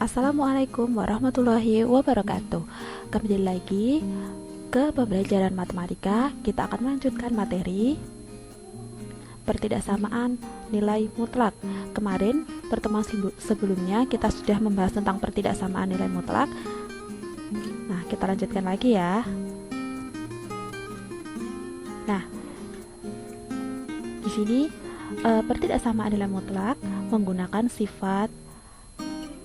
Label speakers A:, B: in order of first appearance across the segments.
A: Assalamualaikum warahmatullahi wabarakatuh. Kembali lagi ke pembelajaran matematika. Kita akan melanjutkan materi pertidaksamaan nilai mutlak. Kemarin pertemuan sebelumnya kita sudah membahas tentang pertidaksamaan nilai mutlak. Nah, kita lanjutkan lagi ya. Nah, di sini pertidaksamaan nilai mutlak menggunakan sifat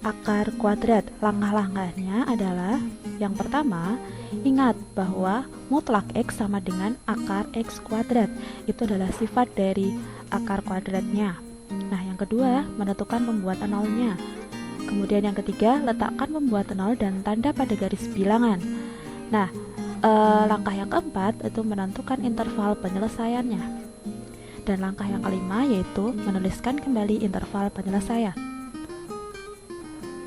A: akar kuadrat. Langkah-langkahnya adalah yang pertama, ingat bahwa mutlak X sama dengan akar X kuadrat. Itu adalah sifat dari akar kuadratnya. Nah, yang kedua, menentukan pembuatan nolnya. Kemudian yang ketiga, letakkan pembuatan nol dan tanda pada garis bilangan. Nah, langkah yang keempat itu menentukan interval penyelesaiannya. Dan langkah yang kelima yaitu menuliskan kembali interval penyelesaian.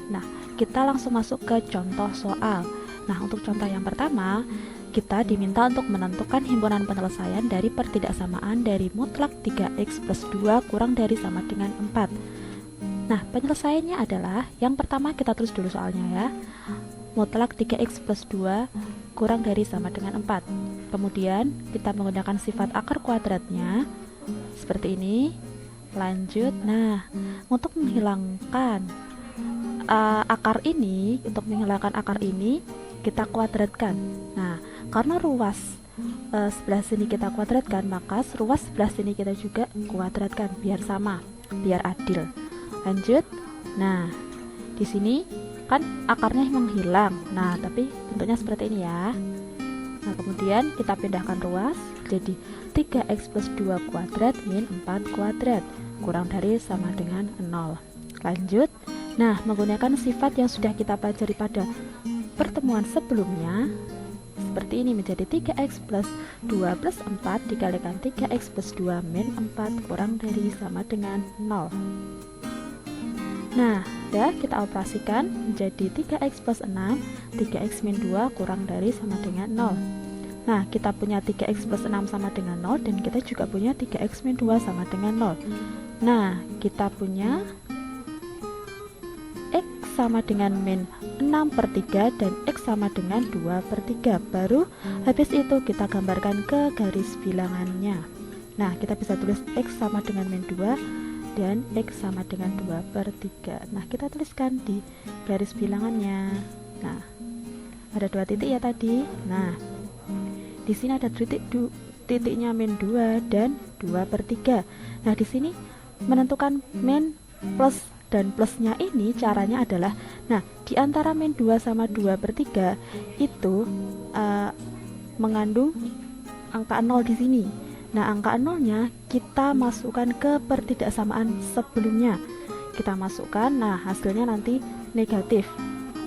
A: Nah, kita langsung masuk ke contoh soal. Nah, untuk contoh yang pertama, kita diminta untuk menentukan himpunan penyelesaian dari pertidaksamaan dari mutlak 3x plus 2 kurang dari sama dengan 4. Nah, penyelesaiannya adalah, yang pertama kita tulis dulu soalnya ya. Mutlak 3x plus 2 kurang dari sama dengan 4. Kemudian, kita menggunakan sifat akar kuadratnya seperti ini. Lanjut, nah, untuk menghilangkan untuk menghilangkan akar ini kita kuadratkan. Nah, karena ruas sebelah sini kita kuadratkan, maka ruas sebelah sini kita juga kuadratkan biar sama, biar adil. Lanjut. Nah, di sini kan akarnya menghilang. Nah, tapi bentuknya seperti ini ya. Nah, kemudian kita pindahkan ruas jadi 3x plus 2 kuadrat min 4 kuadrat kurang dari sama dengan 0. Lanjut. Nah, menggunakan sifat yang sudah kita pelajari pada pertemuan sebelumnya, seperti ini menjadi 3x plus 2 plus 4 dikalikan 3x plus 2 min 4 kurang dari sama dengan 0. Nah, kita operasikan menjadi 3x plus 6, 3x min 2 kurang dari sama dengan 0. Nah, kita punya 3x plus 6 sama dengan 0, dan kita juga punya 3x min 2 sama dengan 0. Nah, kita punya sama dengan min 6 per 3 dan X sama dengan 2 per 3. Baru habis itu kita gambarkan ke garis bilangannya. Nah, kita bisa tulis X sama dengan min 2 dan X sama dengan 2 per 3. Nah, kita tuliskan di garis bilangannya. Nah, ada 2 titik ya tadi. Nah, di sini ada titiknya min 2 dan 2 per 3. Nah, di sini menentukan min plus dan plusnya ini caranya adalah, nah, di antara min 2 sama 2 per 3 itu mengandung angka 0 di sini. Nah, angka 0-nya kita masukkan ke pertidaksamaan sebelumnya. Kita masukkan, nah, hasilnya nanti negatif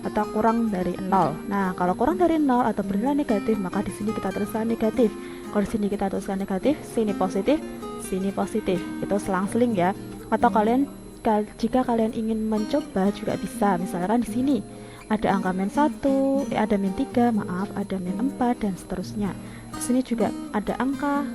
A: atau kurang dari 0. Nah, kalau kurang dari 0 atau bernilai negatif, maka di sini kita tuliskan negatif. Kalau di sini kita tuliskan negatif, sini positif, sini positif. Itu selang-seling ya. Atau jika kalian ingin mencoba juga bisa. Misalkan di sini ada angka min 1, ada min 3, ada min 4 dan seterusnya. Di sini juga ada angka,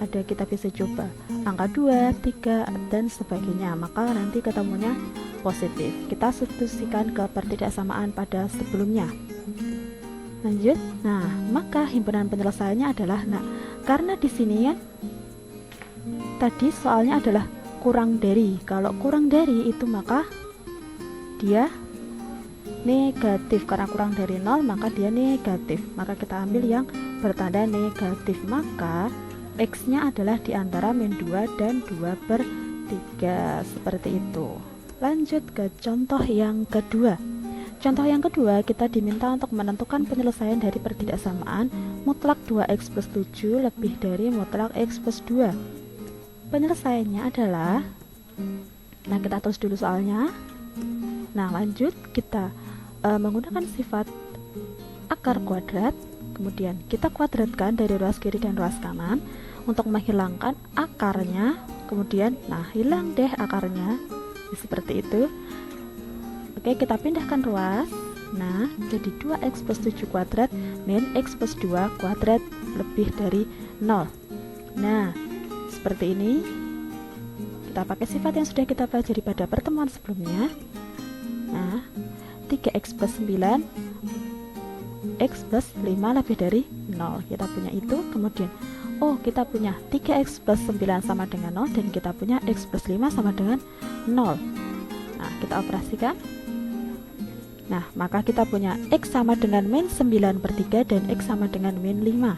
A: kita bisa coba angka 2, 3 dan sebagainya. Maka nanti ketemunya positif. Kita substitusikan ke pertidaksamaan pada sebelumnya. Lanjut. Nah, maka himpunan penyelesaiannya adalah, nah, karena di sini ya tadi soalnya adalah kurang dari. Kalau kurang dari itu maka dia negatif. Karena kurang dari 0 maka dia negatif. Maka kita ambil yang bertanda negatif. Maka X nya adalah di antara min 2 dan 2 per 3. Seperti itu. Lanjut ke contoh yang kedua. Contoh yang kedua, kita diminta untuk menentukan penyelesaian dari pertidaksamaan mutlak 2x plus 7 lebih dari mutlak x plus 2. Penyelesaiannya adalah, nah, kita tulis dulu soalnya. Nah, lanjut kita menggunakan sifat akar kuadrat. Kemudian kita kuadratkan dari ruas kiri dan ruas kanan untuk menghilangkan akarnya. Kemudian, nah, hilang deh akarnya seperti itu. Oke, kita pindahkan ruas. Nah, jadi 2x plus 7 kuadrat min x plus 2 kuadrat lebih dari 0. Nah, seperti ini. Kita pakai sifat yang sudah kita pelajari pada pertemuan sebelumnya. Nah, 3x plus 9, x plus 5 lebih dari 0. Kita punya itu. Kemudian kita punya 3x plus 9 sama dengan 0, dan kita punya x plus 5 sama dengan 0. Nah, kita operasikan. Nah, maka kita punya x sama dengan min 9 per 3 dan x sama dengan min 5.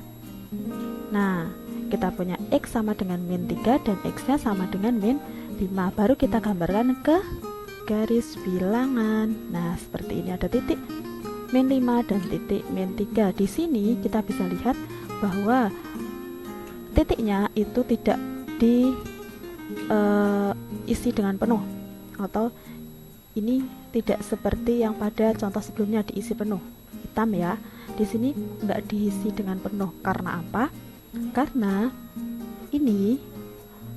A: Nah, kita punya x sama dengan min 3 dan x-nya sama dengan min 5. Baru kita gambarkan ke garis bilangan. Nah, seperti ini ada titik min 5 dan titik min 3. Di sini kita bisa lihat bahwa titiknya itu tidak diisi dengan penuh, atau ini tidak seperti yang pada contoh sebelumnya diisi penuh, hitam ya. Di sini nggak diisi dengan penuh. Karena apa? Karena ini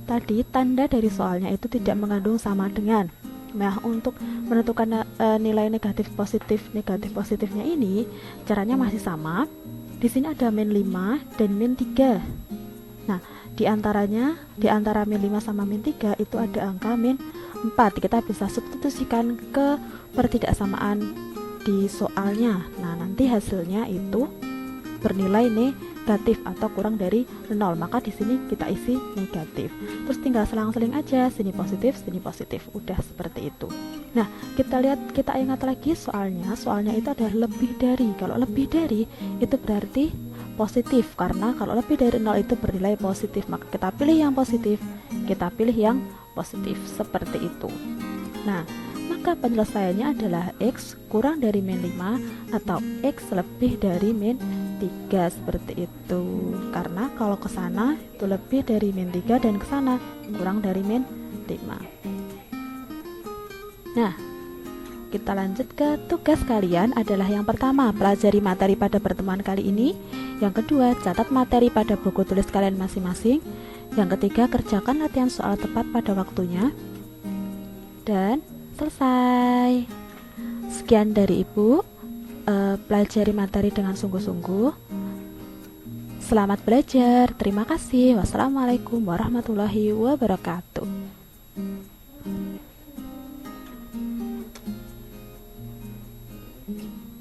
A: tadi tanda dari soalnya itu tidak mengandung sama dengan. Nah, untuk menentukan nilai negatif positifnya ini caranya masih sama. Di sini ada min 5 dan min 3. Nah, di antara min 5 sama min 3 itu ada angka min 4. Kita bisa substitusikan ke pertidaksamaan di soalnya. Nah, nanti hasilnya itu bernilai negatif atau kurang dari 0. Maka di sini kita isi negatif. Terus tinggal selang-seling aja, sini positif, sini positif. Udah seperti itu. Nah, kita ingat lagi soalnya. Soalnya itu adalah lebih dari. Kalau lebih dari itu berarti positif, karena kalau lebih dari 0 itu bernilai positif. Maka kita pilih yang positif, kita pilih yang positif, seperti itu. Nah, maka penyelesaiannya adalah x kurang dari min 5 atau x lebih dari min 3, seperti itu. Karena kalau ke sana itu lebih dari min 3 dan ke sana kurang dari min 5. Nah, kita lanjut ke tugas kalian adalah yang pertama, pelajari materi pada pertemuan kali ini. Yang kedua, catat materi pada buku tulis kalian masing-masing. Yang ketiga, kerjakan latihan soal tepat pada waktunya. Dan selesai. Sekian dari Ibu. Pelajari materi dengan sungguh-sungguh. Selamat belajar. Terima kasih. Wassalamualaikum warahmatullahi wabarakatuh.